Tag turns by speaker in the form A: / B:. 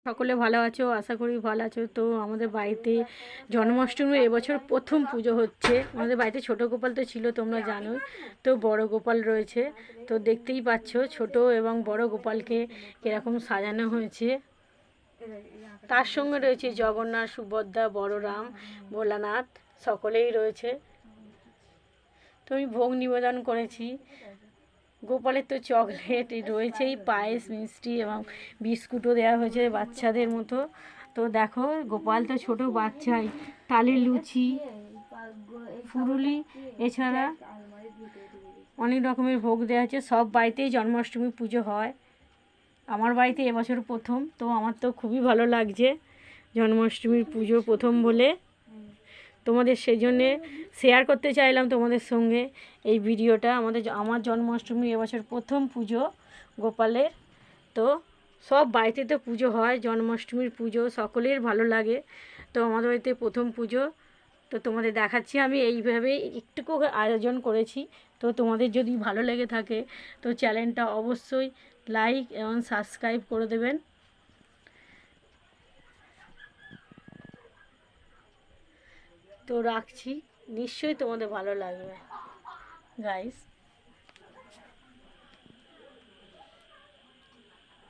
A: সকলে ভালো আছো, আশা করি ভালো আছো। তো আমাদের বাড়িতে জন্মাষ্টমীর এবছর প্রথম পুজো হচ্ছে। আমাদের বাড়িতে ছোট গোপাল তো ছিল, তোমরা জানোই। তো বড় গোপাল রয়েছে। তো দেখতেই পাচ্ছ ছোট এবং বড় গোপালকে কীরকম সাজানো হয়েছে। তার সঙ্গে রয়েছে জগন্নাথ, সুভদ্রা, বড়রাম, ভোলানাথ, সকলেই রয়েছে। তো আমি ভোগ নিবেদন করেছি। গোপালের তো চকলেট রয়েছেই, পায়েস, মিষ্টি এবং বিস্কুটও দেওয়া হয়েছে বাচ্চাদের মতো। তো দেখো গোপাল তো ছোট বাচ্চাই, তালের লুচি, ফুরুলি, এছাড়া অনেক রকমের ভোগ দেওয়া হচ্ছে। সব বাড়িতেই জন্মাষ্টমী পুজো হয়, আমার বাড়িতে এবছর প্রথম। তো আমার তো খুবই ভালো লাগছে জন্মাষ্টমীর পুজো প্রথম বলে। তোমাদের সেই জন্যে শেয়ার করতে চাইলাম তোমাদের সঙ্গে এই ভিডিওটা। আমার জন্মাষ্টমী এবছর প্রথম পুজো গোপালের। তো সব বাড়িতে তো পুজো হয়, জন্মাষ্টমীর পুজো সকলের ভালো লাগে। তো আমাদের বাড়িতে প্রথম পুজো। তো তোমাদের দেখাচ্ছি আমি এইভাবেই একটুকু আয়োজন করেছি। তো তোমাদের যদি ভালো লেগে থাকে তো চ্যানেলটা অবশ্যই লাইক এবং সাবস্ক্রাইব করে দেবেন। তো রাখছি, নিশ্চয়ই তোমাদের ভালো লাগবে গাইস।